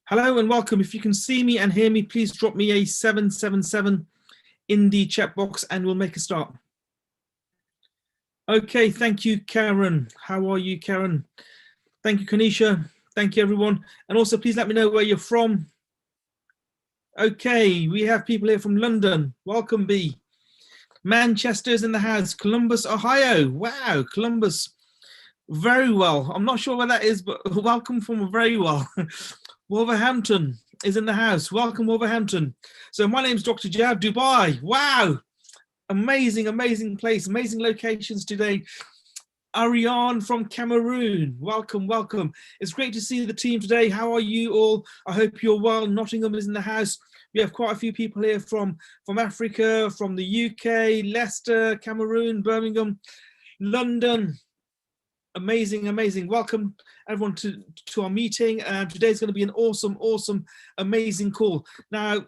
Hello and welcome. If you can see me and hear me, please drop me a 777 in the chat box and we'll make a start. Okay, thank you, Karen. How are you, Karen? Thank you, Kanisha. Thank you, everyone. And also, please let me know where you're from. Okay, we have people here from London. Welcome, B. Manchester's in the house. Columbus, Ohio. Wow, Columbus. Very well. I'm not sure where that is, but welcome from very well. Wolverhampton is in the house. Welcome, Wolverhampton. So my name's Dr. Jav, Dubai. Wow. Amazing, amazing place, amazing locations today. Ariane from Cameroon. Welcome, welcome. It's great to see the team today. How are you all? I hope you're well. Nottingham is in the house. We have quite a few people here from Africa, from the UK, Leicester, Cameroon, Birmingham, London. Amazing, amazing. Welcome everyone to our meeting. Today's going to be an awesome, amazing call. Now,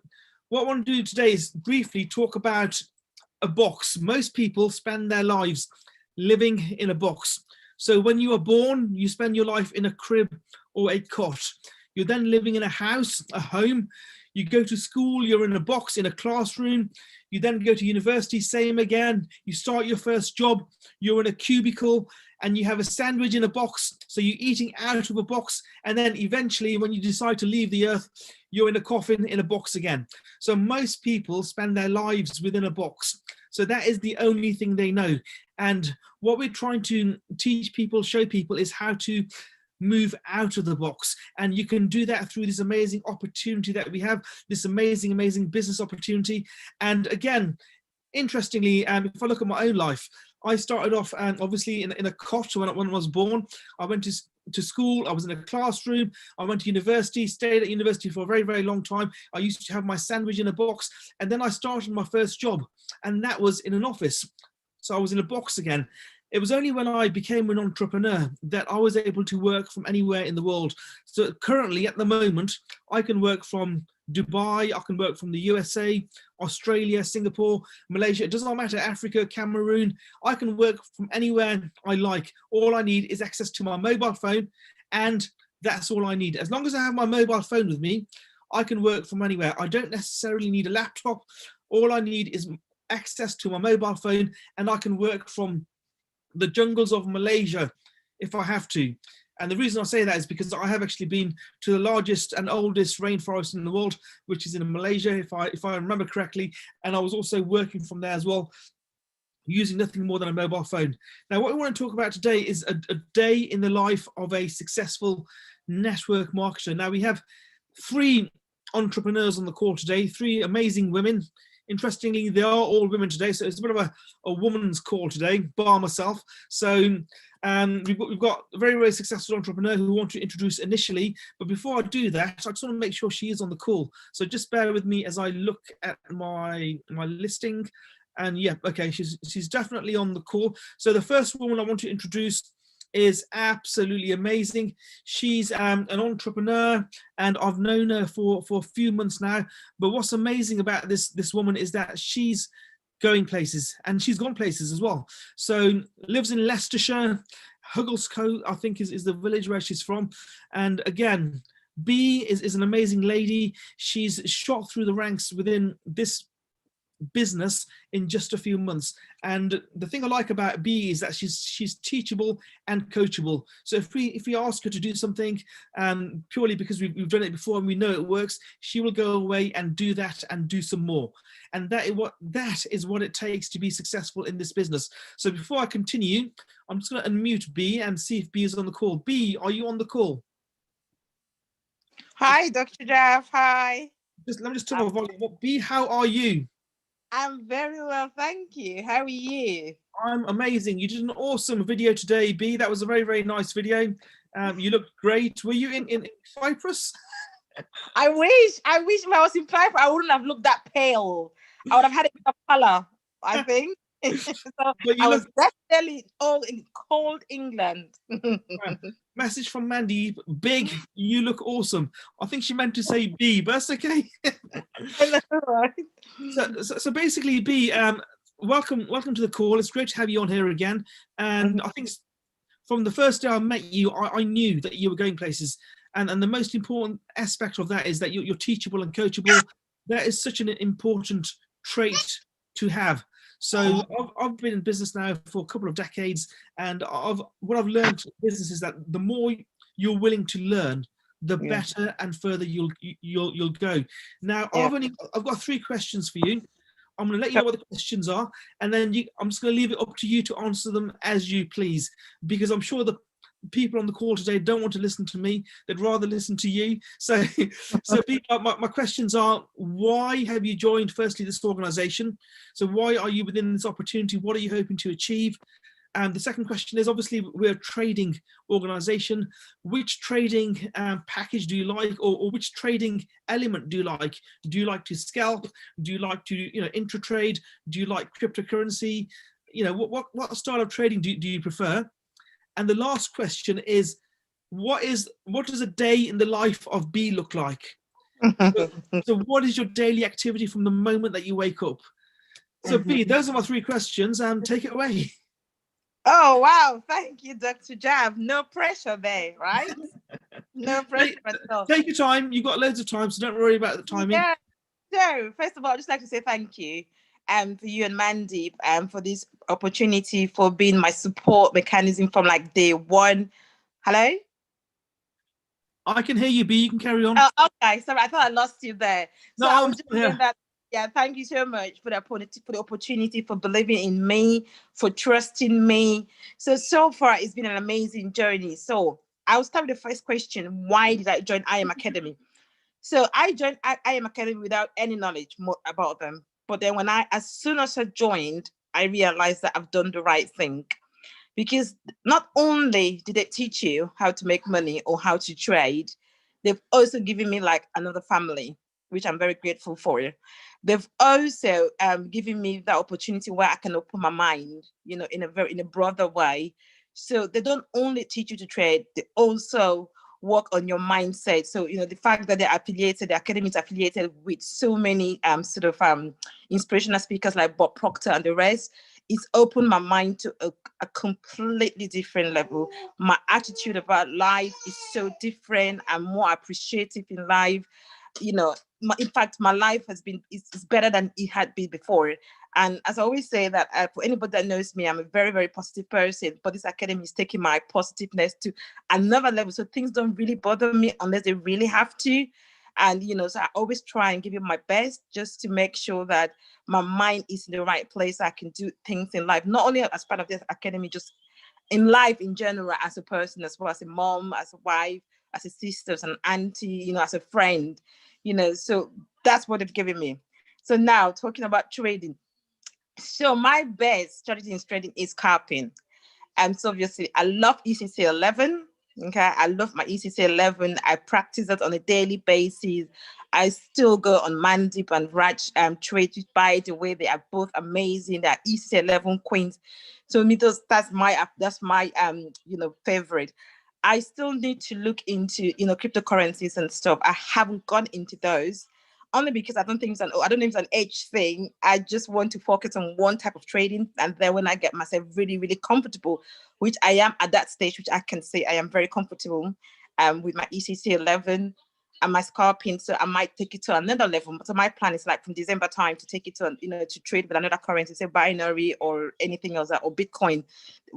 what I want to do today is briefly talk about a box. Most people spend their lives living in a box. So when you are born, you spend your life in a crib or a cot. You're then living in a house, a home. You go to school, you're in a box, in a classroom. You then go to university, same again. You start your first job, you're in a cubicle, and you have a sandwich in a box, so you're eating out of a box, and then eventually when you decide to leave the earth, you're in a coffin in a box again. So most people spend their lives within a box. So that is the only thing they know. And what we're trying to teach people, show people, is how to move out of the box. And you can do that through this amazing opportunity that we have, this amazing business opportunity. And again, interestingly, if I look at my own life, I started off obviously in a cot when I was born. I went to school, I was in a classroom, I went to university, stayed at university for a very long time. I used to have my sandwich in a box, and then I started my first job, and that was in an office. So I was in a box again. It was only when I became an entrepreneur that I was able to work from anywhere in the world. So currently, at the moment, I can work from Dubai, I can work from the USA, Australia, Singapore, Malaysia. It does not matter, Africa, Cameroon. I can work from anywhere I like. All I need is access to my mobile phone, and that's all I need. As long as I have my mobile phone with me, I can work from anywhere. I don't necessarily need a laptop. All I need is access to my mobile phone, and I can work from the jungles of Malaysia if I have to. And the reason I say that is because I have actually been to the largest and oldest rainforest in the world, which is in Malaysia, if I remember correctly. And I was also working from there as well, using nothing more than a mobile phone. Now, what we want to talk about today is a day in the life of a successful network marketer. Now, we have three entrepreneurs on the call today, three amazing women. Interestingly, they are all women today, so it's a bit of a woman's call today, bar myself. So we've got a very successful entrepreneur who I want to introduce initially. But before I do that, I just want to make sure she is on the call. So just bear with me as I look at my listing. And yeah, okay, she's definitely on the call. So the first woman I want to introduce is absolutely amazing. She's an entrepreneur, and I've known her for a few months now. But what's amazing about this woman is that she's going places, and she's gone places as well. So lives in Leicestershire, Hugglescote, I think is the village where she's from. And again, B is an amazing lady. She's shot through the ranks within this business in just a few months. And the thing I like about B is that she's teachable and coachable. So if we ask her to do something purely because we've done it before and we know it works, she will go away and do that and do some more. And that is what it takes to be successful in this business. So before I continue, I'm just going to unmute B and see if B is on the call. B, are you on the call? Hi, Dr. Jav. Hi. Let me just turn my volume up. B, how are you? I'm very well, thank you. How are you? I'm amazing. You did an awesome video today, B. That was a very nice video. You looked great. Were you in Cyprus? I wish if I was in Cyprus, I wouldn't have looked that pale. I would have had a bit of color, I think. So I was definitely all in cold England. Message from Mandy, big, you look awesome. I think she meant to say B, but that's okay. So basically, B, welcome to the call. It's great to have you on here again. And I think from the first day I met you, I knew that you were going places. And the most important aspect of that is that you're teachable and coachable. That is such an important trait to have. So I've been in business now for a couple of decades, and what I've learned in business is that the more you're willing to learn, the better and further you'll go. Now I've got 3 questions for you. I'm going to let you know what the questions are, and then I'm just going to leave it up to you to answer them as you please, because I'm sure the people on the call today don't want to listen to me. They'd rather listen to you. So my questions are: why have you joined, firstly, this organization? So why are you within this opportunity? What are you hoping to achieve? And the second question is, obviously, we're a trading organization. Which trading package do you like, or which trading element do you like? Do you like to scalp? Do you like to, intratrade? Do you like cryptocurrency? What style of trading do you prefer? And the last question is, what does a day in the life of B look like? So what is your daily activity from the moment that you wake up? So B, those are my 3 questions, and take it away. Oh, wow. Thank you, Dr. Jav. No pressure there, right? No pressure at all. Take your time. You've got loads of time, so don't worry about the timing. Yeah. So, first of all, I'd just like to say thank you for you and Mandeep for this opportunity, for being my support mechanism from like day one. Hello? I can hear you, B. You can carry on. Oh, okay. Sorry, I thought I lost you there. So No, I was just saying that. Yeah, thank you so much for the opportunity, for believing in me, for trusting me. So far, it's been an amazing journey. So I'll start with the first question. Why did I join IM Academy? So I joined IM Academy without any knowledge more about them. But then as soon as I joined, I realized that I've done the right thing. Because not only did they teach you how to make money or how to trade, they've also given me like another family, which I'm very grateful for. They've also given me the opportunity where I can open my mind, in a broader way. So they don't only teach you to trade, they also work on your mindset. So, the fact that the academy is affiliated with so many sort of inspirational speakers like Bob Proctor and the rest, it's opened my mind to a completely different level. My attitude about life is so different. I'm more appreciative in life. In fact, my life is better than it had been before. And as I always say that for anybody that knows me, I'm a very, very positive person, but this academy is taking my positiveness to another level. So things don't really bother me unless they really have to. And, so I always try and give it my best just to make sure that my mind is in the right place. I can do things in life, not only as part of this academy, just in life in general, as a person, as well as a mom, as a wife, as a sister, as an auntie, as a friend, so that's what they've given me. So now talking about trading. So my best strategy in trading is scalping. So obviously I love ECC 11. Okay, I love my ECC 11. I practice it on a daily basis. I still go on Mandeep and Raj trade. By the way, they are both amazing. They are ECC 11 queens. So me, that's my favorite. I still need to look into cryptocurrencies and stuff. I haven't gone into those, only because I don't think it's an age thing. I just want to focus on one type of trading, and then when I get myself really, really comfortable, which I am at that stage, which I can say I am very comfortable with my ECC 11 and my scalping. So I might take it to another level. So my plan is like from December time to take it to, to trade with another currency, say binary or anything else, or Bitcoin,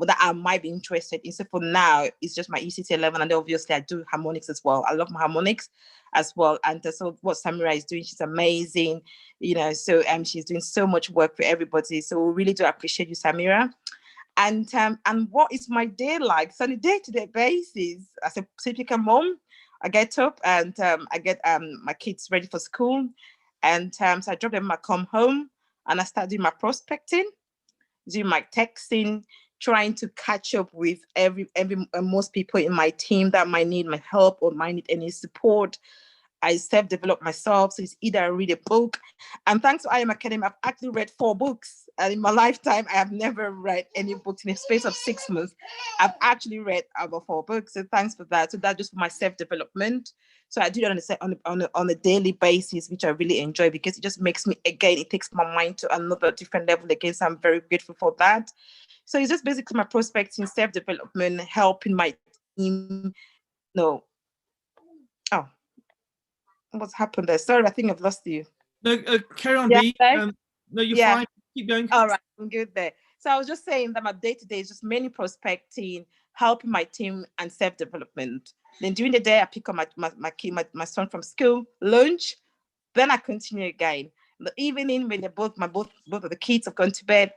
that I might be interested in. So for now, it's just my ECC 11. And then obviously I do harmonics as well. I love my harmonics as well. And so what Samira is doing, she's amazing, so she's doing so much work for everybody. So we really do appreciate you, Samira. And what is my day like? So on a day-to-day basis, as a typical mom, I get up and I get my kids ready for school. And so I drop them, I come home and I start doing my prospecting, doing my texting, trying to catch up with most people in my team that might need my help or might need any support. I self-develop myself. So it's either I read a book. And thanks to IM Academy, I've actually read 4 books. And in my lifetime, I have never read any books in a space of 6 months. I've actually read about 4 books. So thanks for that. So that's just for my self-development. So I do that on a daily basis, which I really enjoy, because it just makes me, again, it takes my mind to another different level again. So I'm very grateful for that. So it's just basically my prospecting, self-development, helping my team, What's happened there? Sorry, I think I've lost you. No, carry on, Yeah. B. Hello? No, you're Yeah. fine. Keep going. All right. I'm good there. So I was just saying that my day to day is just mainly prospecting, helping my team, and self development. Then during the day, I pick up my kid, my son from school, lunch. Then I continue again. In the evening, when they're both of the kids have gone to bed,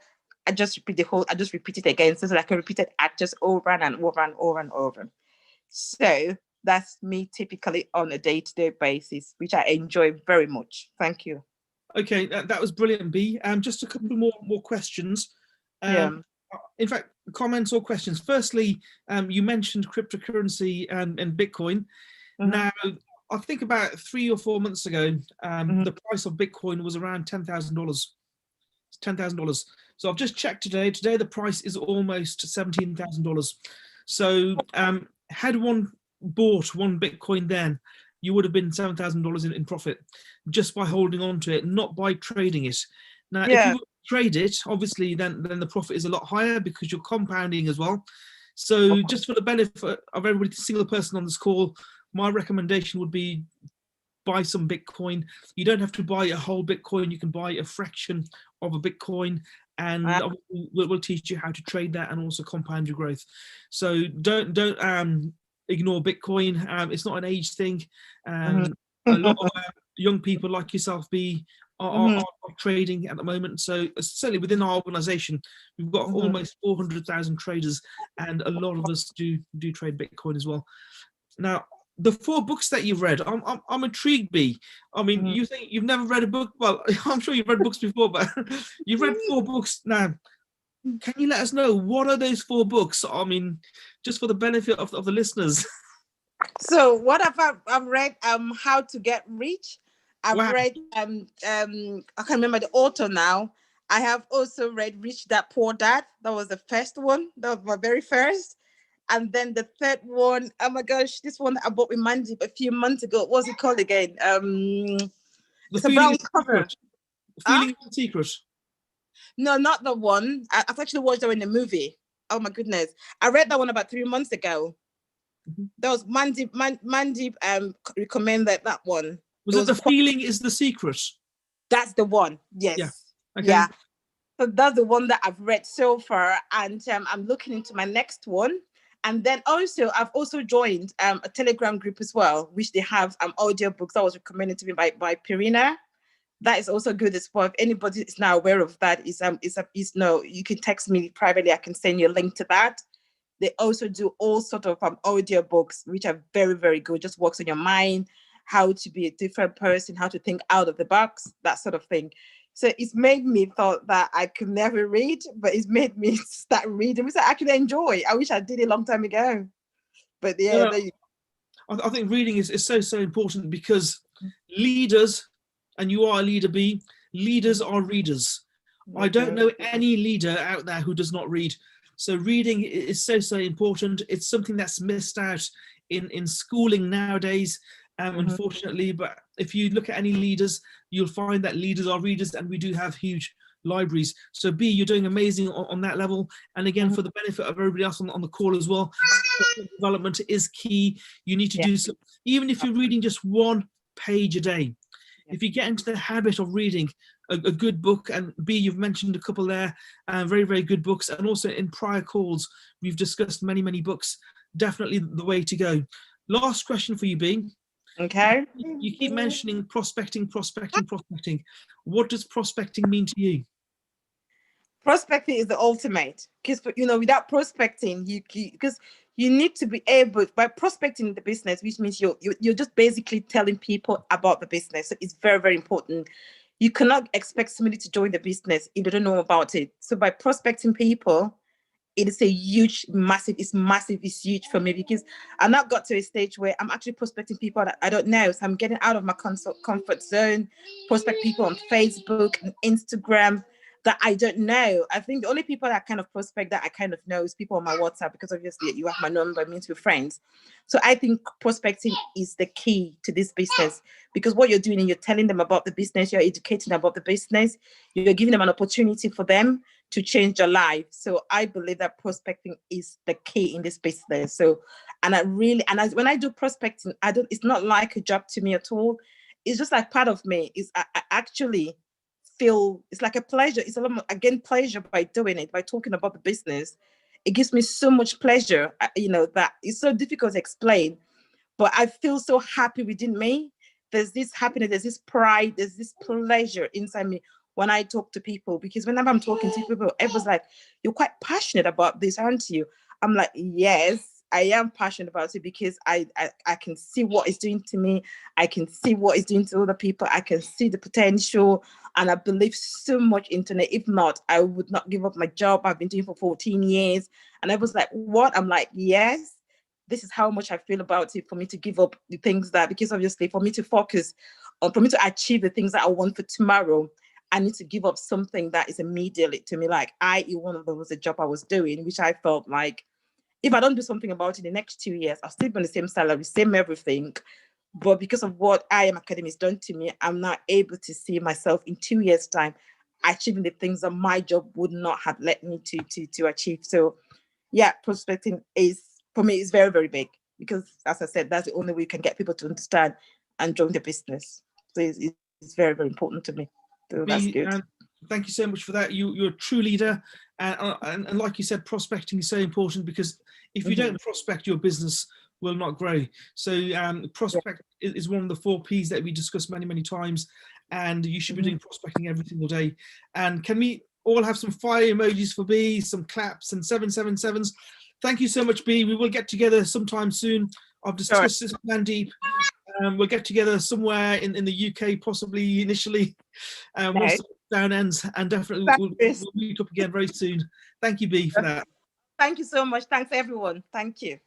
I just repeat it again so that I can repeat it at just over and over and over and over. So that's me typically on a day-to-day basis, which I enjoy very much. Thank you. Okay, that was brilliant, B. Just a couple more questions. Yeah. In fact, comments or questions. Firstly, you mentioned cryptocurrency and Bitcoin. Mhm. Now, I think about 3 or 4 months ago, Mhm. the price of Bitcoin was around $10,000. $10,000. So I've just checked today. Today the price is almost $17,000. So had one bought one Bitcoin then, you would have been $7,000 in profit just by holding on to it, not by trading it. Now, if Yeah. you trade it, obviously then the profit is a lot higher because you're compounding as well. So just for the benefit of every single person on this call, my recommendation would be buy some Bitcoin. You don't have to buy a whole Bitcoin. You can buy a fraction of a Bitcoin, and we'll teach you how to trade that and also compound your growth. So don't ignore Bitcoin. It's not an age thing. Mhm. A lot of young people like yourself are Mhm. trading at the moment. So certainly within our organization, we've got Mhm. almost 400,000 traders, and a lot of us do trade Bitcoin as well. Now, the 4 books that you've read, I'm intrigued, B. I mean, Mhm. you think you've never read a book? Well, I'm sure you've read books before, but you've read 4 books now. Can you let us know what are those 4 books? I mean, just for the benefit of the listeners. So what have I've read How to Get Rich. I've Wow. read I can't remember the author now. I have also read Rich Dad Poor Dad. That was the first one. That was my very first. And then the third one, oh my gosh, this one that I bought with Mandy a few months ago. What's it called again? The It's a feeling brown is the cover. secret. The Huh? feeling is the secret. No, not the one. I've actually watched that in the movie. Oh my goodness. I read that one about 3 months ago. Mhm. That was Mandy recommended that one. Was It it was the quite, feeling is the secret? that's the one. Yeah. Yes. Okay. Yeah. So that's the one that I've read so far, and I'm looking into my next one. And then also, I've also joined a Telegram group as well, which they have audio books that was recommended to me by Purina. That is also good as well. If anybody is now aware of that, is no, you can text me privately. I can send you a link to that. They also do all sort of audio books, which are very, very good. Just works on your mind, how to be a different person, how to think out of the box, that sort of thing. So it's made me thought that I could never read, but it's made me start reading, which I actually enjoy. I wish I did it a long time ago. But No, yeah, no, I think reading is so important because leaders, and you are a leader, B, leaders are readers. I don't okay. know any leader out there who does not read. So reading is so important. It's something that's missed out in schooling nowadays, Mhm. unfortunately. But if you look at any leaders, you'll find that leaders are readers, and we do have huge libraries. So B, you're doing amazing on that level. And again, Mhm. for the benefit of everybody else on the call as well, development is key. You need to Yeah. do so, even if you're reading just 1 page a day. Yeah. If you get into the habit of reading a good book, and B, you've mentioned a couple there, very, very good books, and also in prior calls, we've discussed many books, definitely the way to go. Last question for you, B. Okay. You keep mentioning prospecting. What does prospecting mean to you? Prospecting is the ultimate, because without prospecting, you because you need to be able, by prospecting the business, which means you're just basically telling people about the business. So it's very, very important. You cannot expect somebody to join the business if they don't know about it. So by prospecting people, it is a huge, massive, it's huge for me, because I now got to a stage where I'm actually prospecting people that I don't know. So I'm getting out of my comfort zone, prospect people on Facebook and Instagram that I don't know. I think the only people that kind of prospect that I kind of know is people on my WhatsApp, because obviously you have my number, it means we're friends. So I think prospecting is the key to this business, because what you're doing, you're telling them about the business, you're educating them about the business, you're giving them an opportunity for them to change your life. So I believe that prospecting is the key in this business. So, and I really, when I do prospecting, it's not like a job to me at all. it's just like part of me. Is I actually feel it's like a pleasure. It's a lot, again, pleasure by doing it, by talking about the business. It gives me so much pleasure, that it's so difficult to explain, but I feel so happy within me. There's this happiness, there's this pride, there's this pleasure inside me when I talk to people, because whenever I'm talking to people, everyone's like, you're quite passionate about this, aren't you? I'm like, yes, I am passionate about it, because I can see what it's doing to me. I can see what it's doing to other people. I can see the potential, and I believe so much into it. If not, I would not give up my job I've been doing for 14 years. And I was like, what? I'm like, yes, this is how much I feel about it, for me to give up the things that, because obviously for me to focus on, for me to achieve the things that I want for tomorrow, I need to give up something that is immediately to me. Like, one of them was a job I was doing, which I felt like, if I don't do something about it in the next 2 years, I'll still be on the same salary, same everything. But because of what IM Academy has done to me, I'm not able to see myself in 2 years' time achieving the things that my job would not have let me to achieve. So yeah, prospecting is, for me, is very, very big, because as I said, that's the only way you can get people to understand and join the business. So it's very, very important to me. So that's good. Thank you so much for that. You're a true leader, and like you said, prospecting is so important, because if you don't prospect, your business will not grow. So prospect is one of the 4 P's that we discussed many, many times, and you should be doing prospecting every single day. And can we all have some fire emojis for B, some claps and 777s? Thank you so much, B. We will get together sometime soon. I've discussed this with Mandeep. We'll get together somewhere in the UK, possibly initially, once the lockdown ends, and definitely we'll meet up again very soon. Thank you, B, for that. Thank you so much. Thanks, everyone. Thank you.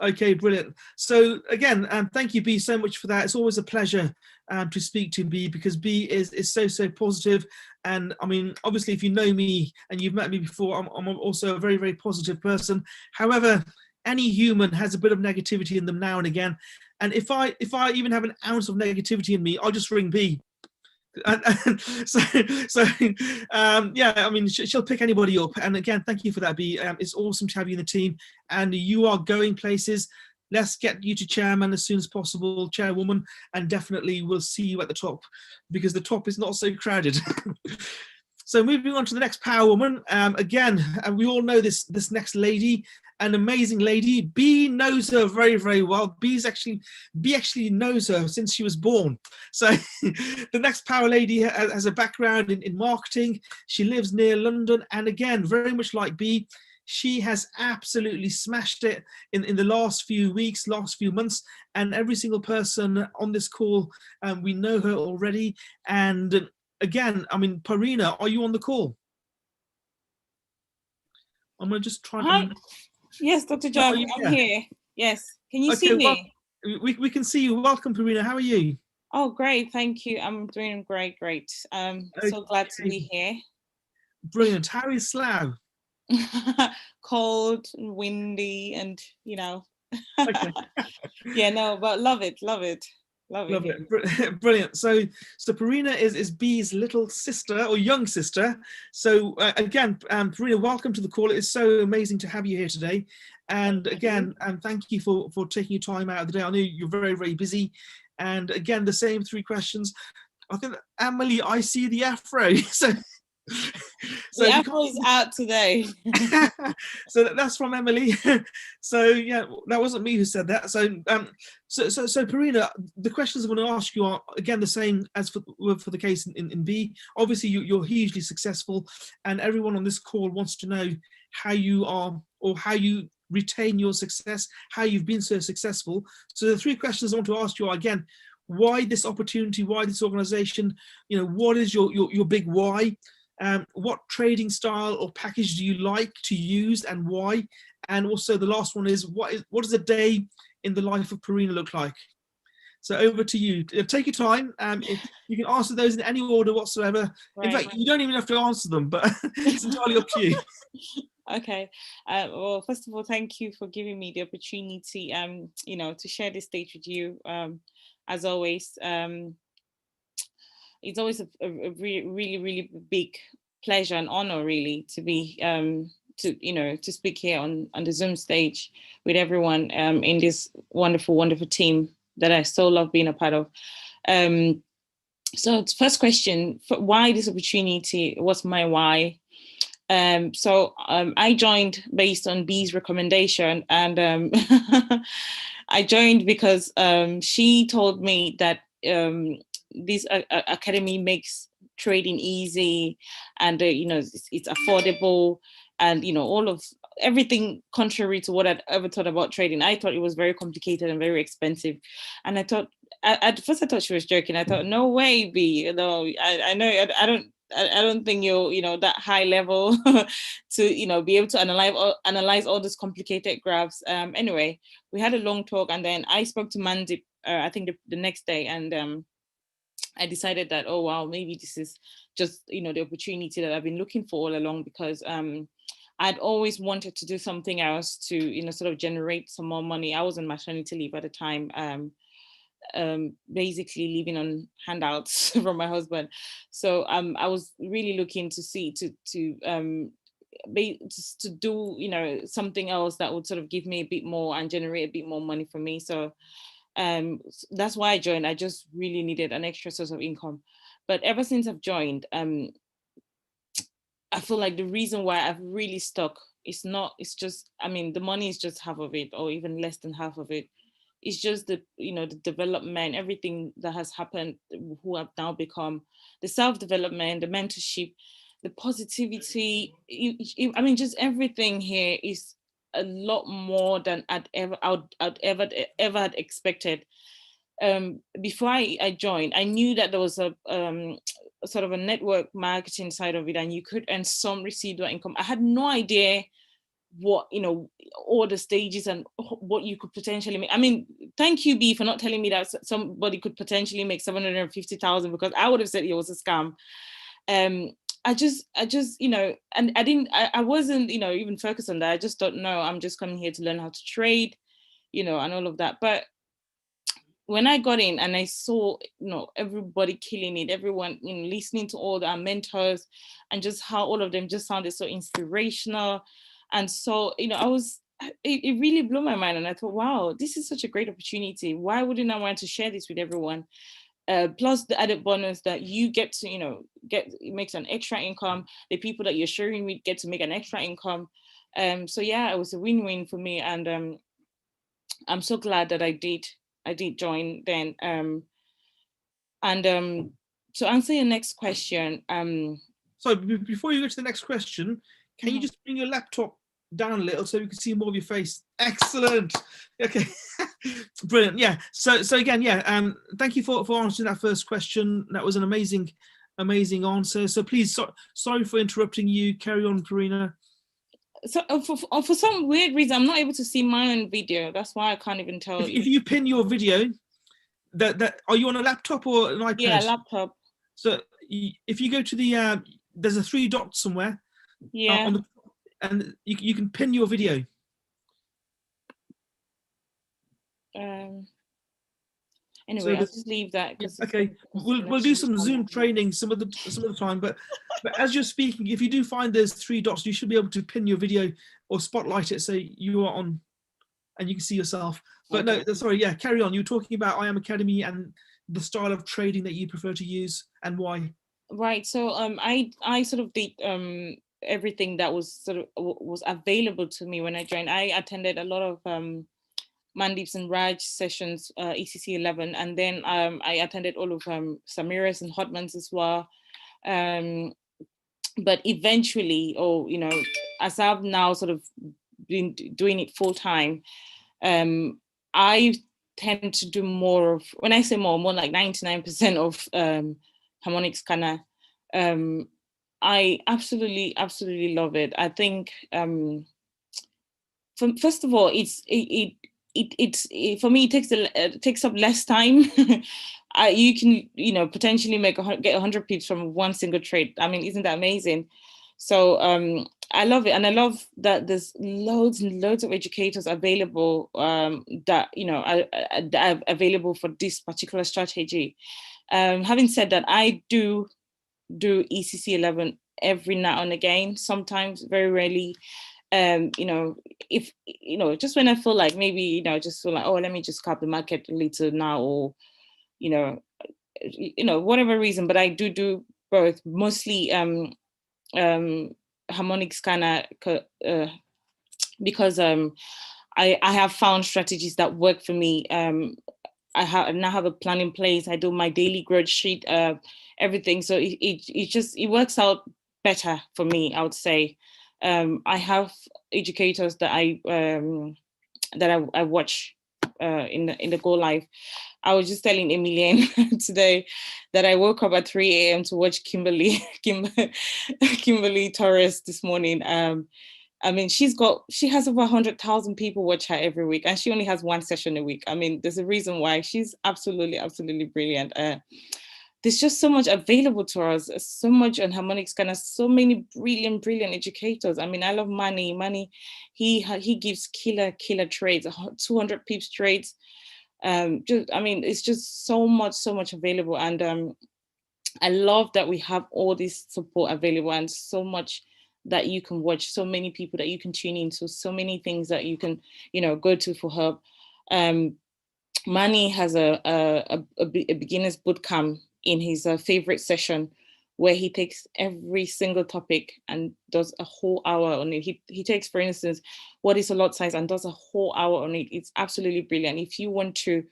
Okay, brilliant. So again, thank you, B, so much for that. It's always a pleasure to speak to B, because B is so positive. And I mean, obviously, if you know me and you've met me before, I'm also a very, very positive person. However, any human has a bit of negativity in them now and again. And if I even have an ounce of negativity in me, I'll just ring B. Yeah, I mean, she'll pick anybody up. And again, thank you for that, B. It's awesome to have you in the team, and you are going places. Let's get you to chairman as soon as possible, chairwoman, and definitely we'll see you at the top, because the top is not so crowded. So moving on to the next power woman. Again, we all know this next lady, an amazing lady. B knows her very, very well. B actually knows her since she was born. So the next power lady has a background in marketing. She lives near London, and again, very much like B, she has absolutely smashed it in the last few weeks, last few months, and every single person on this call, we know her already. And again, I mean, Purina, are you on the call? I'm going to just try. Hi. Yes, Dr. Jav, I'm here. Yes. Can you see me? Well, we can see you. Welcome, Purina. How are you? Oh, great. Thank you. I'm doing great. So glad to be here. Brilliant. How is Slough? Cold and windy, and Okay. Yeah, no, but love it. Love it. Brilliant. So Purina is B's little sister or young sister. So again, Purina, welcome to the call. It's so amazing to have you here today. And again, thank you for taking your time out of the day. I know you're very, very busy. And again, the same 3 questions. I think that, Emily, I see the afro. So the apple is out today. So that's from Emily. So yeah, that wasn't me who said that. So Purina, the questions I'm going to ask you are again the same as for the case in B. Obviously, you're hugely successful, and everyone on this call wants to know how you are, or how you retain your success, how you've been so successful. So the 3 questions I want to ask you are, again, why this opportunity, why this organization, what is your big why? What trading style or package do you like to use, and why? And also the last one is, what does a day in the life of Purina look like? So over to you. Take your time. If you can answer those in any order whatsoever. In fact, you don't even have to answer them, but it's entirely up to you. Okay. Well, first of all, thank you for giving me the opportunity, to share this stage with you. As always, it's always a really, really, really big pleasure and honor, really, to be to speak here on the Zoom stage with everyone in this wonderful, wonderful team that I so love being a part of. So first question, why this opportunity? What's my why? I joined based on B's recommendation, and I joined because she told me that this academy makes trading easy, and it's affordable, and all of everything contrary to what I'd ever thought about trading. I thought it was very complicated and very expensive, and I thought at first I thought she was joking. I thought, no way, B. No, I know I don't think you're that high level to be able to analyze all those complicated graphs. Anyway, we had a long talk, and then I spoke to Mandy I think the next day, and I decided that, oh wow, maybe this is just the opportunity that I've been looking for all along, because I'd always wanted to do something else to sort of generate some more money. I was on maternity leave at the time, basically living on handouts from my husband. So I was really looking to see to do something else that would sort of give me a bit more and generate a bit more money for me. So that's why I joined. I just really needed an extra source of income. But ever since I've joined, I feel like the reason why I've really stuck is not, it's just, I mean, the money is just half of it, or even less than half of it. It's just the development, everything that has happened, who I've now become, the self-development, the mentorship, the positivity. I mean, just everything here is a lot more than I'd ever had expected. Before I joined, I knew that there was a sort of a network marketing side of it, and you could earn some residual income. I had no idea what all the stages and what you could potentially make. I mean, thank you, B, for not telling me that somebody could potentially make 750,000, because I would have said it was a scam. I just and I wasn't even focused on that. I just thought, no, I'm just coming here to learn how to trade, and all of that. But when I got in and I saw, everybody killing it, everyone, listening to all our mentors, and just how all of them just sounded so inspirational. And so, it really blew my mind. And I thought, wow, this is such a great opportunity. Why wouldn't I want to share this with everyone? Plus the added bonus that you get to, it makes an extra income. The people that you're sharing with get to make an extra income. So yeah, it was a win-win for me. And I'm so glad that I did join then. To answer your next question. So before you go to the next question, can you just bring your laptop down a little so we can see more of your face? Excellent. Okay. Brilliant. Yeah. So again, yeah. Thank you for answering that first question. That was an amazing answer. So please, sorry for interrupting you. Carry on, Purina. So for some weird reason, I'm not able to see my own video. That's why I can't even tell. If you pin your video, that are you on a laptop or an iPad? Yeah, laptop. So if you go to the there's a 3 dots somewhere. Yeah. And you can pin your video. Anyway, I'll just leave that. Okay, we'll do some Zoom training some of the time. But as you're speaking, if you do find those 3 dots, you should be able to pin your video or spotlight it so you are on, and you can see yourself. But okay. No, sorry, yeah, carry on. You were talking about I Am Academy and the style of trading that you prefer to use and why. Right. So I sort of did everything that was available to me when I joined. I attended a lot of Mandeep's and Raj sessions, ECC 11, and then I attended all of Samira's and Hotman's as well. But eventually, as I've now sort of been doing it full time, I tend to do more of, when I say more like 99% of harmonic scanner. I absolutely love it. I think first of all, it's for me, it takes up less time. You can potentially get 100 pips from one single trade. I mean, isn't that amazing? So I love it, and I love that there's loads and loads of educators available that are available for this particular strategy. Having said that, I do ECC 11 every now and again, sometimes, very rarely. If just when I feel like maybe just feel like, oh, let me just scalp the market a little now, or whatever reason, but I do both, mostly harmonic scanner, because I have found strategies that work for me. I now have a plan in place. I do my daily growth sheet, everything. So it works out better for me, I would say. I have educators that I watch in the Go Live. I was just telling Emilienne today that I woke up at 3 a.m. to watch Kimberly Torres this morning. I mean, she has over 100,000 people watch her every week, and she only has one session a week. I mean, there's a reason why. She's absolutely, absolutely brilliant. There's just so much available to us, so much on harmonics, kind of so many brilliant educators. I mean, I love Manny. He gives killer trades, 200 pips trades. It's just so much available, and I love that we have all this support available, and so much that you can watch, so many people that you can tune into, so many things that you can, go to for help. Manny has a beginner's bootcamp in his favorite session, where he takes every single topic and does a whole hour on it. He takes, for instance, what is a lot size, and does a whole hour on it. It's absolutely brilliant. If you want to,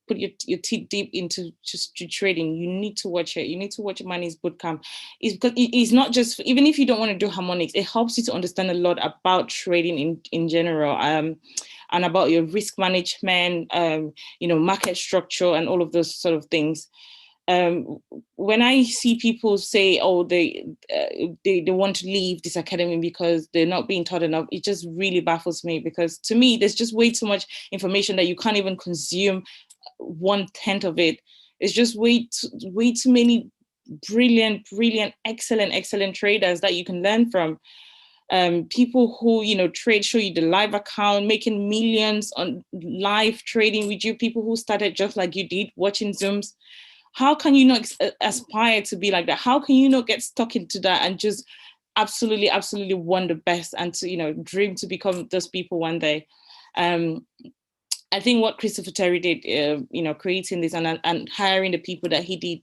put your teeth deep into just to trading, you need to watch it. You need to watch Manny's bootcamp. It's because it's not just, even if you don't want to do harmonics, it helps you to understand a lot about trading in general, and about your risk management, market structure, and all of those sort of things. When I see people say, oh, they want to leave this academy because they're not being taught enough, it just really baffles me, because to me, there's just way too much information that you can't even consume 1/10 of it. It's just way too many brilliant, excellent traders that you can learn from. People who trade, show you the live account, making millions on live trading with you, people who started just like you did, watching Zooms. How can you not aspire to be like that? How can you not get stuck into that and just absolutely want the best, and to dream to become those people one day? I think what Christopher Terry did, creating this and hiring the people that he did,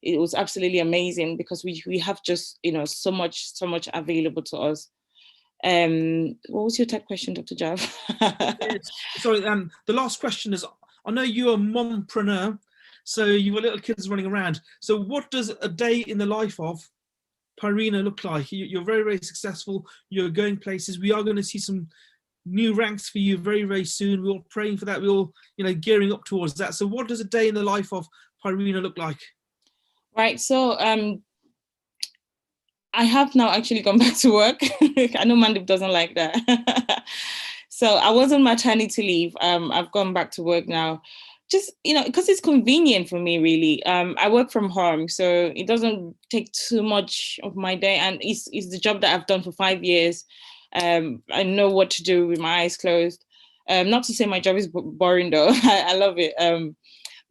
it was absolutely amazing, because we have just so much available to us. What was your third question, Dr. Jav? Sorry, the last question is, I know you're a mompreneur, so you've got little kids running around. So what does a day in the life of Purina look like? You're very successful. You're going places. We are going to see some new ranks for you very soon. We're all praying for that. We're all gearing up towards that. So what does a day in the life of Purina look like? Right. So I have now actually gone back to work. I know Mandip doesn't like that. So I was on maternity leave. I've gone back to work now, just, because it's convenient for me, really. I work from home, so it doesn't take too much of my day. And it's the job that I've done for 5 years. I know what to do with my eyes closed. Not to say my job is boring, though. I love it.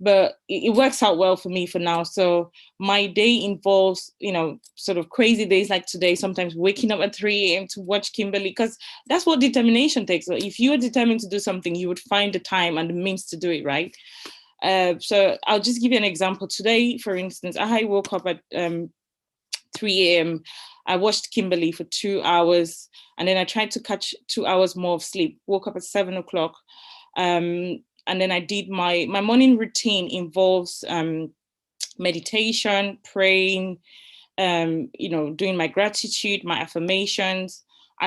But it works out well for me for now. So my day involves, sort of crazy days like today, sometimes waking up at 3 a.m. to watch Kimberly, because that's what determination takes. So if you are determined to do something, you would find the time and the means to do it, right? So I'll just give you an example. Today, for instance, I woke up at 3 a.m. I watched Kimberly for 2 hours, and then I tried to catch 2 hours more of sleep. Woke up at 7 o'clock. And then I did my morning routine involves meditation, praying, doing my gratitude, my affirmations.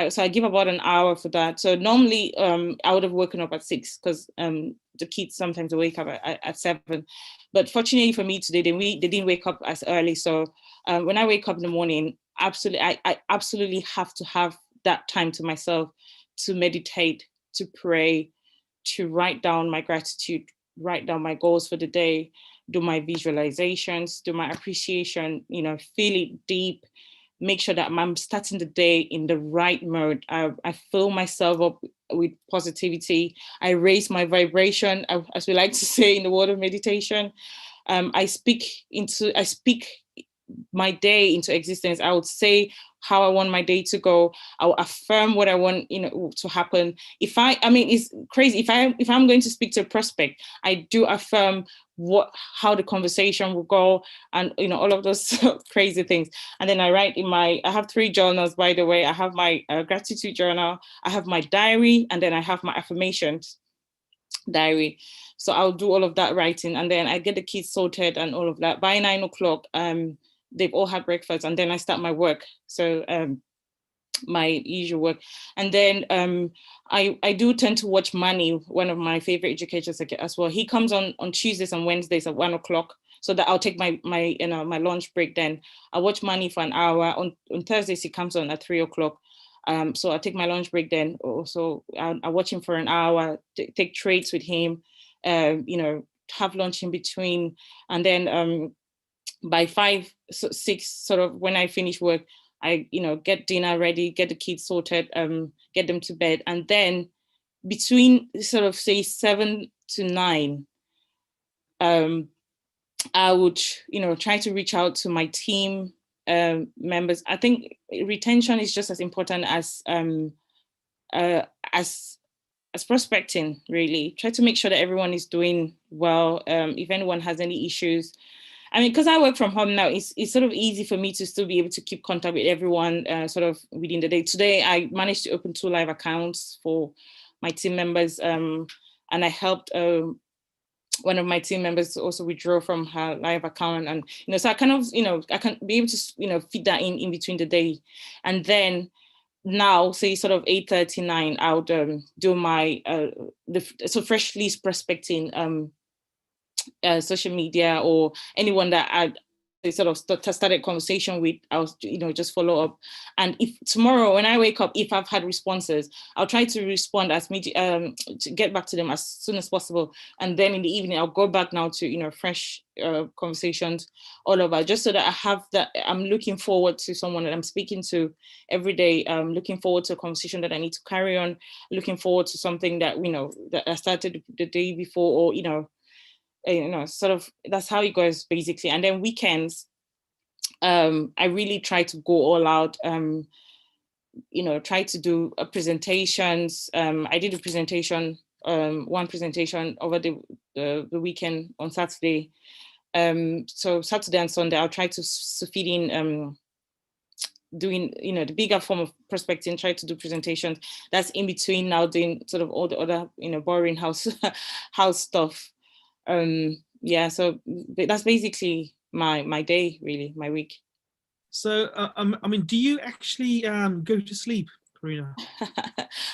So I give about an hour for that. So normally I would have woken up at 6, because the kids sometimes wake up at 7. But fortunately for me today, they didn't wake up as early. So when I wake up in the morning, I absolutely have to have that time to myself, to meditate, to pray, to write down my gratitude, write down my goals for the day, do my visualizations, do my appreciation, feel it deep, make sure that I'm starting the day in the right mode. I fill myself up with positivity. I raise my vibration, as we like to say in the world of meditation. I speak my day into existence. I would say how I want my day to go. I'll affirm what I want, to happen. I mean, it's crazy. If I'm going to speak to a prospect, I do affirm how the conversation will go, and all of those crazy things. And then I write I have 3 journals, by the way. I have my gratitude journal, I have my diary, and then I have my affirmations diary. So I'll do all of that writing, and then I get the kids sorted and all of that. By 9 o'clock, they've all had breakfast, and then I start my work. So my usual work. And then I do tend to watch Manny, one of my favorite educators as well. He comes on Tuesdays and Wednesdays at 1 o'clock. So that I'll take my lunch break. Then I watch Manny for an hour. On Thursdays, he comes on at 3 o'clock. So I take my lunch break then. Also, I watch him for an hour, take trades with him, have lunch in between. And then by 5, 6, sort of when I finish work, I, get dinner ready, get the kids sorted, get them to bed. And then between sort of say 7 to 9, I would, try to reach out to my team members. I think retention is just as important as prospecting, really. Try to make sure that everyone is doing well. If anyone has any issues, I mean, because I work from home now, it's sort of easy for me to still be able to keep contact with everyone sort of within the day. Today, I managed to open 2 live accounts for my team members, and I helped one of my team members to also withdraw from her live account. And, so I kind of, I can be able to, fit that in between the day. And then now, say sort of 8:39, I would do my, freshly prospecting social media, or anyone that I sort of started conversation with, I'll just follow up. And if tomorrow when I wake up, if I've had responses, I'll try to respond to get back to them as soon as possible. And then in the evening, I'll go back now to fresh conversations all over, just so that I have that. I'm looking forward to someone that I'm speaking to every day. Looking forward to a conversation that I need to carry on. Looking forward to something that that I started the day before, or sort of, that's how it goes basically. And then weekends, I really try to go all out, try to do presentations. I did a presentation, one presentation over the weekend on Saturday. So Saturday and Sunday, I'll try to fit in doing, the bigger form of prospecting, try to do presentations. That's in between now doing sort of all the other, boring house stuff. So that's basically my day, really, my week. So I mean, do you actually go to sleep, Purina?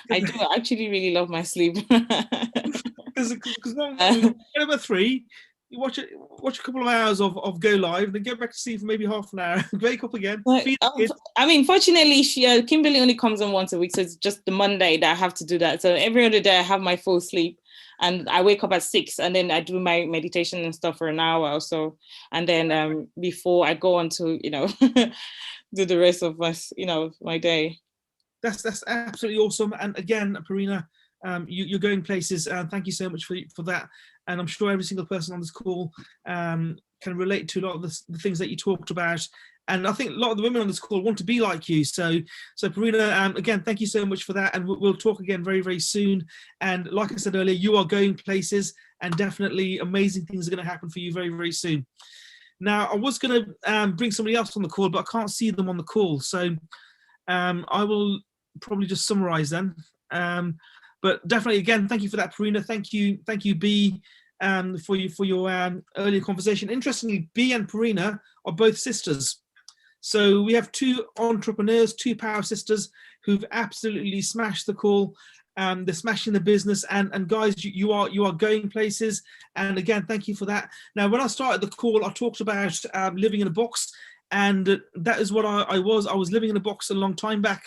I do actually really love my sleep. Because get up at 3, you watch a couple of hours of Go Live, then get back to sleep for maybe half an hour, wake up again. I mean, fortunately, Kimberly only comes on once a week, so it's just the Monday that I have to do that. So every other day I have my full sleep, and I wake up at 6, and then I do my meditation and stuff for an hour or so, and then before I go on to do the rest of my day. That's absolutely awesome. And again, Purina, you're going places. Thank you so much for that. And I'm sure every single person on this call can relate to a lot of the things that you talked about. And I think a lot of the women on this call want to be like you. So Purina, again, thank you so much for that. And we'll talk again very, very soon. And like I said earlier, you are going places, and definitely amazing things are going to happen for you very, very soon. Now, I was going to bring somebody else on the call, but I can't see them on the call. So I will probably just summarize them. But definitely, again, thank you for that, Purina. Thank you, B, for your earlier conversation. Interestingly, B and Purina are both sisters. So we have 2 entrepreneurs, 2 power sisters who've absolutely smashed the call. They're smashing the business, and guys, you are going places. And again, thank you for that. Now, when I started the call, I talked about living in a box, and that is what I was. I was living in a box a long time back.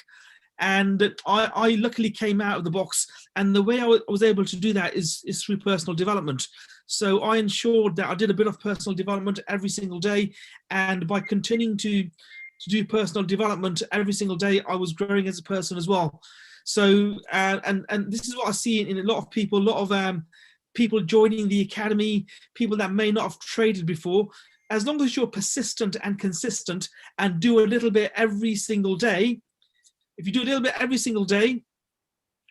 And I luckily came out of the box, and the way I was able to do that is through personal development. So I ensured that I did a bit of personal development every single day, and by continuing to do personal development every single day, I was growing as a person as well. So and this is what I see in a lot of people, people joining the academy, people that may not have traded before. as long as you're persistent and consistent and do a little bit every single day, if you do a little bit every single day,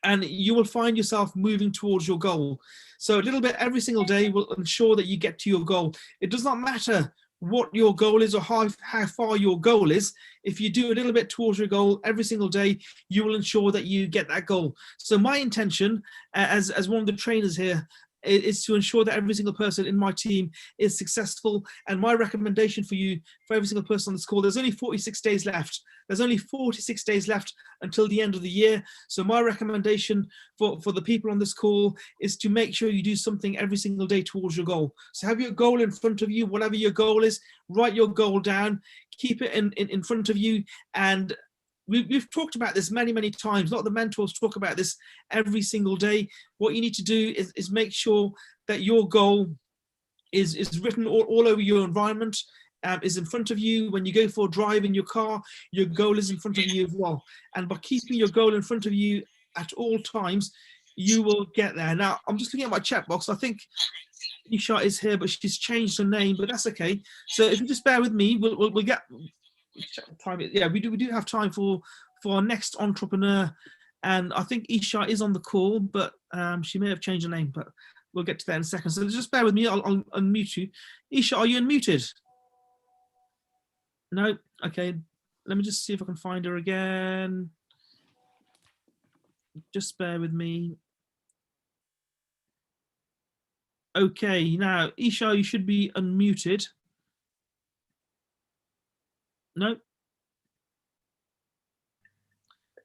and you will find yourself moving towards your goal. So a little bit every single day will ensure that you get to your goal. It does not matter what your goal is or how far your goal is. If you do a little bit towards your goal every single day, you will ensure that you get that goal. So my intention as one of the trainers here is to ensure that every single person in my team is successful. And my recommendation for you, for every single person on this call, there's only 46 days left. There's only 46 days left until the end of the year. So my recommendation for the people on this call is to make sure you do something every single day towards your goal. So have your goal in front of you, whatever your goal is, write your goal down, keep it in front of you. And we've talked about this many times. A lot of the mentors talk about this every single day. What you need to do is make sure that your goal is written all over your environment, is in front of you. When you go for a drive in your car, your goal is in front of you as well. And by keeping your goal in front of you at all times, you will get there. Now, I'm just looking at my chat box. I think Isha is here, but she's changed her name, but that's okay. So if you just bear with me, we'll get time. Yeah, we do have time for our next entrepreneur, and I think Isha is on the call, but she may have changed her name, but we'll get to that in a second. So just bear with me. I'll unmute you. Isha, are you unmuted? No. Okay, let me just see if I can find her again. Just bear with me. Okay, now Isha, you should be unmuted. No.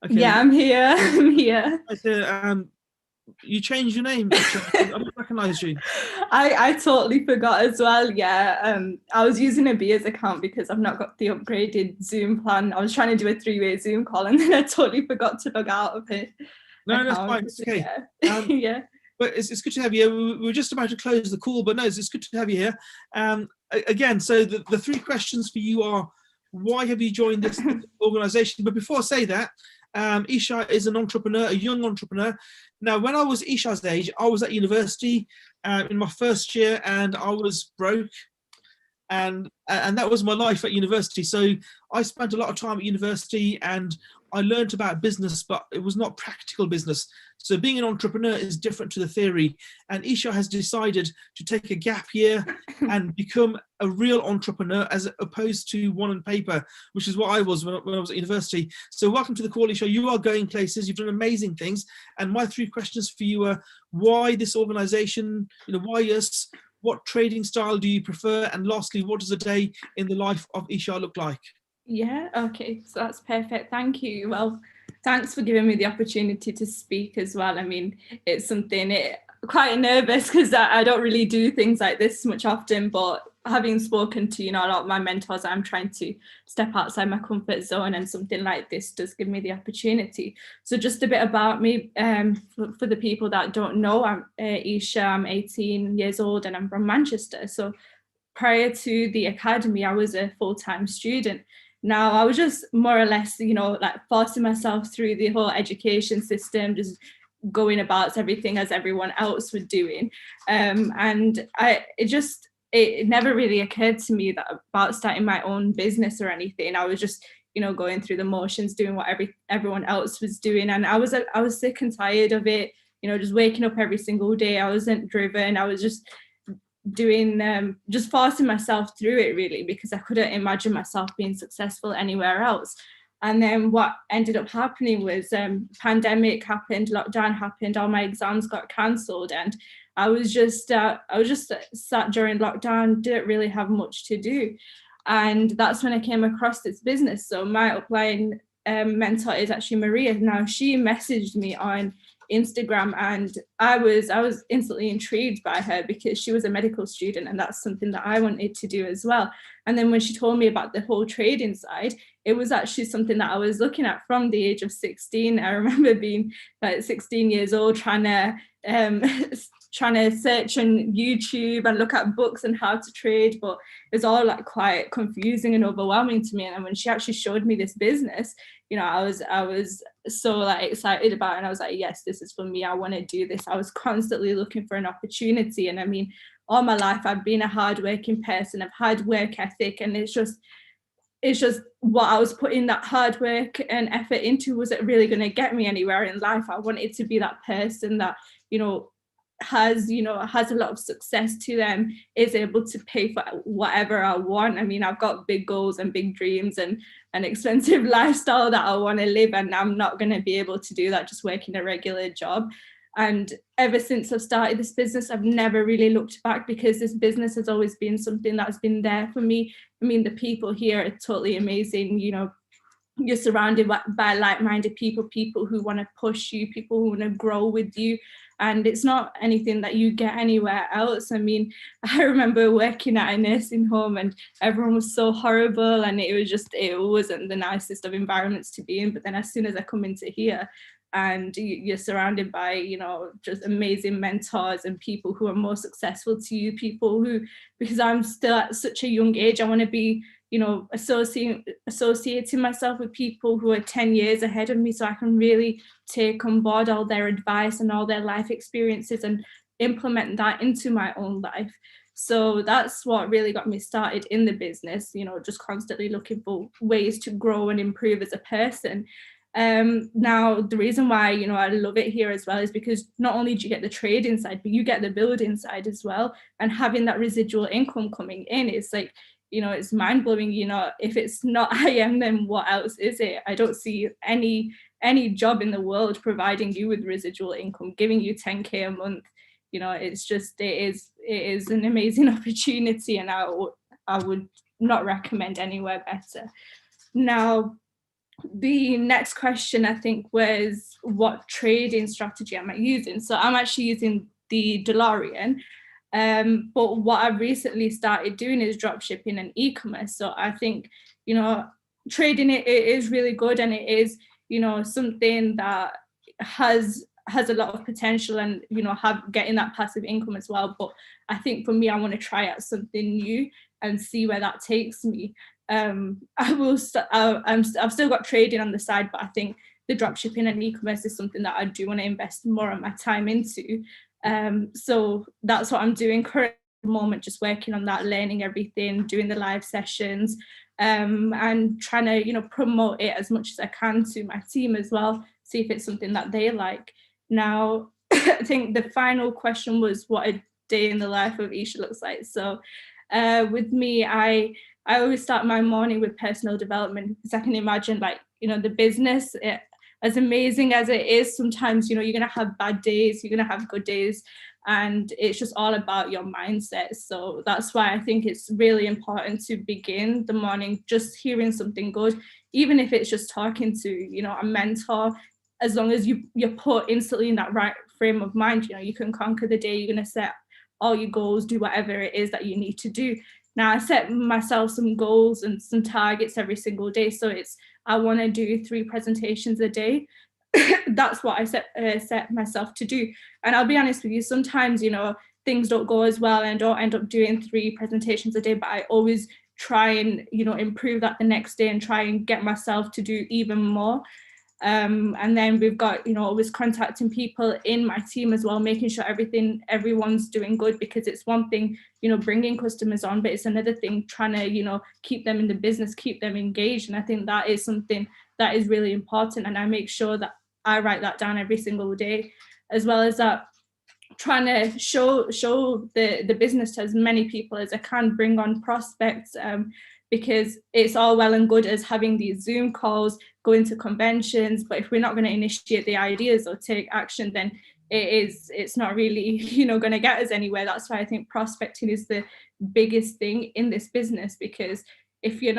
Okay. Yeah, I'm here. I'm here. You changed your name. I don't recognize you. I totally forgot as well. Yeah. I was using a Beers account because I've not got the upgraded Zoom plan. I was trying to do a 3-way Zoom call and then I totally forgot to log out of it. No, that's fine. It's okay. Yeah. Yeah. But it's good to have you. We were just about to close the call, but no, it's good to have you here. Again, so the 3 questions for you are, why have you joined this organization? But before I say that, Isha is an entrepreneur, a young entrepreneur. Now, when I was Isha's age, I was at university in my first year, and I was broke, and that was my life at university. So I spent a lot of time at university, and I learned about business, but it was not practical business. So being an entrepreneur is different to the theory. And Isha has decided to take a gap year and become a real entrepreneur as opposed to one on paper, which is what I was when I was at university. So welcome to the call, Isha. You are going places. You've done amazing things. And my 3 questions for you are, why this organization? Why us? What trading style do you prefer? And lastly, what does a day in the life of Isha look like? Yeah, okay, so that's perfect. Thank you. Well, thanks for giving me the opportunity to speak as well. I mean, it's something quite nervous because I don't really do things like this much often, but having spoken to, a lot of my mentors, I'm trying to step outside my comfort zone, and something like this does give me the opportunity. So just a bit about me, for the people that don't know, I'm Isha, I'm 18 years old and I'm from Manchester. So prior to the academy, I was a full-time student. Now, I was just more or less, like forcing myself through the whole education system, just going about everything as everyone else was doing. And it never really occurred to me that about starting my own business or anything. I was just, going through the motions, doing what everyone else was doing. And I was sick and tired of it, just waking up every single day. I wasn't driven. I was just doing just forcing myself through it, really, because I couldn't imagine myself being successful anywhere else. And then what ended up happening was pandemic happened, lockdown happened, all my exams got cancelled, and I was just sat during lockdown, didn't really have much to do. And that's when I came across this business. So my upline mentor is actually Maria. Now, she messaged me on Instagram, and I was instantly intrigued by her because she was a medical student, and that's something that I wanted to do as well. And then when she told me about the whole trading side, it was actually something that I was looking at from the age of 16. I remember being like 16 years old, trying to search on YouTube and look at books on how to trade, but it was all like quite confusing and overwhelming to me. And then when she actually showed me this business, I was so like excited about it, and I was like, yes, this is for me. I want to do this. I was constantly looking for an opportunity, and I mean, all my life I've been a hardworking person. I've had work ethic, and it's just what I was putting that hard work and effort into, was it really going to get me anywhere in life? I wanted to be that person that, has a lot of success to them, is able to pay for whatever I want. I mean, I've got big goals and big dreams and an expensive lifestyle that I want to live, and I'm not going to be able to do that just working a regular job. And ever since I've started this business, I've never really looked back, because this business has always been something that's been there for me. I mean, the people here are totally amazing. You're surrounded by like-minded people who want to push you, people who want to grow with you. And it's not anything that you get anywhere else. I mean, I remember working at a nursing home and everyone was so horrible, and it wasn't the nicest of environments to be in. But then as soon as I come into here, and you're surrounded by, just amazing mentors and people who are more successful to you, people who, because I'm still at such a young age, I want to be, associating myself with people who are 10 years ahead of me, so I can really take on board all their advice and all their life experiences and implement that into my own life. So that's what really got me started in the business, just constantly looking for ways to grow and improve as a person. Now, the reason why, I love it here as well is because not only do you get the trading side, but you get the building side as well. And having that residual income coming in, it's like, it's mind blowing. If it's not IM, then what else is it? I don't see any job in the world providing you with residual income, giving you 10K a month. It is an amazing opportunity, and I would not recommend anywhere better. Now, the next question, I think, was what trading strategy am I using? So I'm actually using the DeLorean, but what I've recently started doing is drop shipping and e-commerce. So I think, trading it is really good, and it is, something that has a lot of potential, and getting that passive income as well. But I think for me, I want to try out something new and see where that takes me. I've still got trading on the side, but I think the dropshipping and e-commerce is something that I do want to invest more of my time into. So that's what I'm doing currently at the moment, just working on that, learning everything, doing the live sessions, and trying to, promote it as much as I can to my team as well, see if it's something that they like. Now, I think the final question was what a day in the life of Isha looks like. So with me, I always start my morning with personal development, because I can imagine, the business, as amazing as it is, sometimes, you're going to have bad days, you're going to have good days, and it's just all about your mindset. So that's why I think it's really important to begin the morning just hearing something good, even if it's just talking to, a mentor. As long as you're put instantly in that right frame of mind, you can conquer the day. You're going to set all your goals, do whatever it is that you need to do. Now, I set myself some goals and some targets every single day. So I want to do 3 presentations a day. That's what I set myself to do. And I'll be honest with you, sometimes, things don't go as well, and I don't end up doing 3 presentations a day, but I always try and, improve that the next day and try and get myself to do even more. And then we've got, always contacting people in my team as well, making sure everyone's doing good, because it's one thing, bringing customers on, but it's another thing trying to, keep them in the business, keep them engaged. And I think that is something that is really important. And I make sure that I write that down every single day, as well as that trying to show the business to as many people as I can, bring on prospects, because it's all well and good as having these Zoom calls, going to conventions, but if we're not going to initiate the ideas or take action, then it's not really, going to get us anywhere. That's why I think prospecting is the biggest thing in this business, because if you're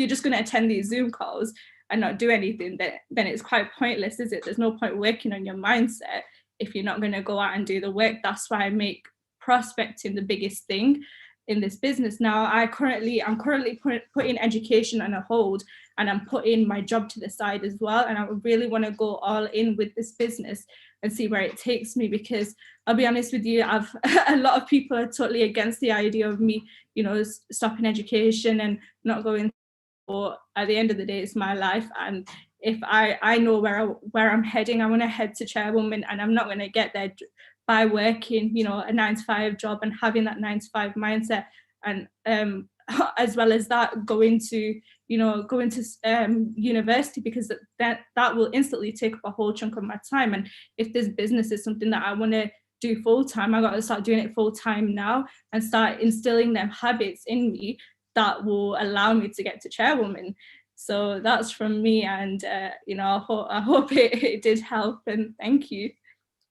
just going to attend these Zoom calls and not do anything, then it's quite pointless, is it? There's no point working on your mindset if you're not going to go out and do the work. That's why I make prospecting the biggest thing in this business. Now, I'm currently putting education on a hold, and I'm putting my job to the side as well. And I really want to go all in with this business and see where it takes me, because I'll be honest with you, a lot of people are totally against the idea of me, stopping education and not going. But at the end of the day, it's my life, and if I know where I'm heading, I want to head to chairwoman, and I'm not going to get there by working, you know, a 9-to-5 job and having that 9-to-5 mindset, and as well as that, going to university, because that will instantly take up a whole chunk of my time. And if this business is something that I want to do full time, I got to start doing it full time now and start instilling them habits in me that will allow me to get to chairwoman. So that's from me, and you know, I hope it did help, and thank you.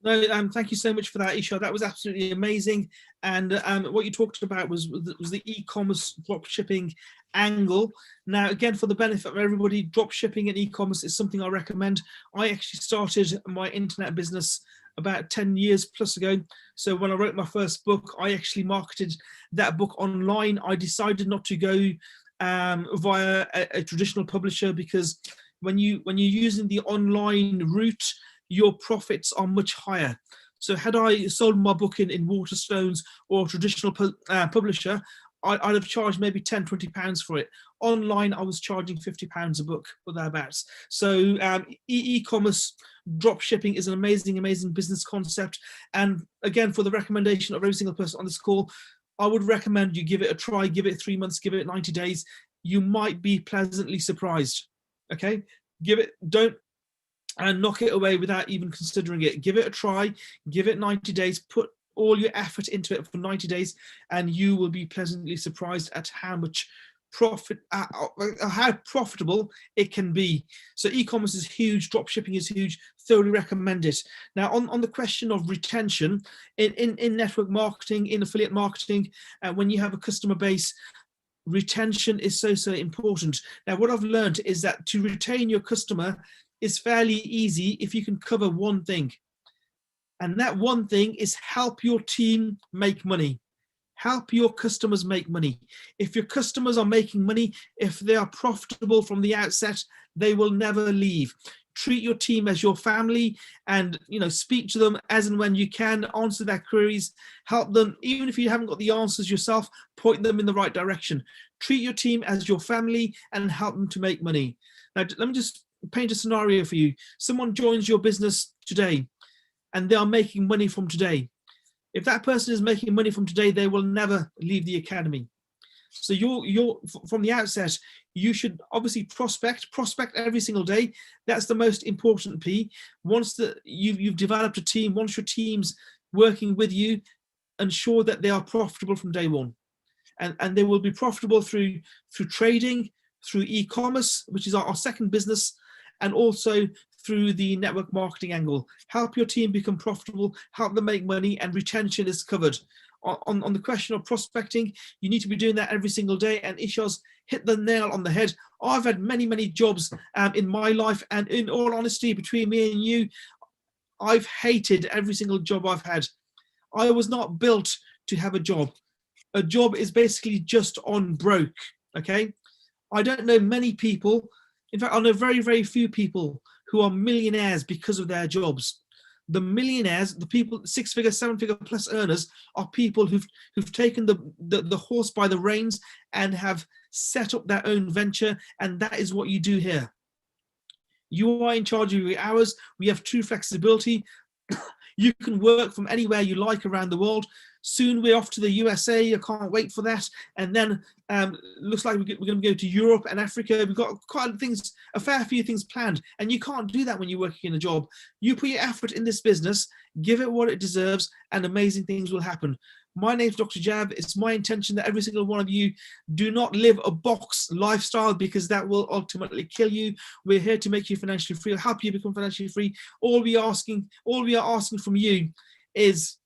No, thank you so much for that, Isha. That was absolutely amazing. And what you talked about was the e-commerce drop shipping angle. Now, again, for the benefit of everybody, drop shipping and e-commerce is something I recommend. I actually started my internet business about 10 years plus ago. So when I wrote my first book, I actually marketed that book online. I decided not to go via a traditional publisher, because when you're using the online route, your profits are much higher. So had I sold my book in Waterstones or a traditional publisher, I'd have charged maybe 10, 20 pounds for it. Online, I was charging 50 pounds a book or thereabouts. So e-commerce drop shipping is an amazing business concept. And again, for the recommendation of every single person on this call, I would recommend you give it a try, give it 3 months, give it 90 days. You might be pleasantly surprised. Okay, don't knock it away without even considering it. Give it a try, give it 90 days, put all your effort into it for 90 days, and you will be pleasantly surprised at how much how profitable it can be. So e-commerce is huge, drop shipping is huge, thoroughly recommend it. Now on the question of retention, in network marketing, in affiliate marketing, when you have a customer base, retention is so important. Now what I've learned is that to retain your customer is fairly easy if you can cover one thing. And that one thing is help your team make money. Help your customers make money. If your customers are making money, if they are profitable from the outset, they will never leave. Treat your team as your family, and speak to them as and when you can, answer their queries, help them. Even if you haven't got the answers yourself, point them in the right direction. Treat your team as your family and help them to make money. Now, let me just paint a scenario for you. Someone joins your business today and they are making money from today. If that person is making money from today, they will never leave the academy. So you're from the outset, you should obviously prospect every single day. That's the most important P. Once you've developed a team, once your team's working with you, ensure that they are profitable from day one. And they will be profitable through trading, through e-commerce, which is our second business, and also through the network marketing angle. Help your team become profitable, help them make money, and retention is covered. On the question of prospecting, you need to be doing that every single day, and Isha's hit the nail on the head. I've had many jobs in my life, and in all honesty, between me and you, I've hated every single job I've had. I was not built to have a job. A job is basically just on broke, okay? I don't know many people, in fact, I know very few people who are millionaires because of their jobs. The millionaires, the people, 6-figure, 7-figure plus earners, are people who've taken the horse by the reins and have set up their own venture, and that is what you do here. You are in charge of your hours. We have true flexibility. You can work from anywhere you like around the world. Soon we're off to the USA. I can't wait for that. And then looks like we're going to go to Europe and Africa. We've got a fair few things planned. And you can't do that when you're working in a job. You put your effort in this business, give it what it deserves, and amazing things will happen. My name's Dr. Jav. It's my intention that every single one of you do not live a box lifestyle, because that will ultimately kill you. We're here to make you financially free, help you become financially free. All we are asking from you is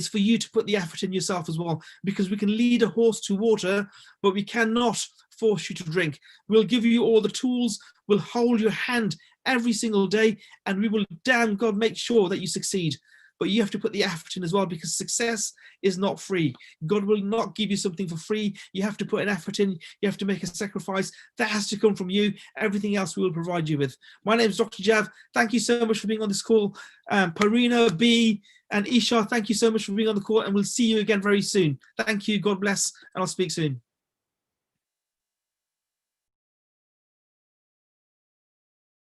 for you to put the effort in yourself as well, because we can lead a horse to water, but we cannot force you to drink. We'll give you all the tools. We'll hold your hand every single day, and we will, damn God, make sure that you succeed. But you have to put the effort in as well, because success is not free. God will not give you something for free. You have to put an effort in. You have to make a sacrifice. That has to come from you. Everything else we will provide you with. My name is Dr. Jav. Thank you so much for being on this call. Purina, B, and Isha, thank you so much for being on the call, and we'll see you again very soon. Thank you. God bless, and I'll speak soon.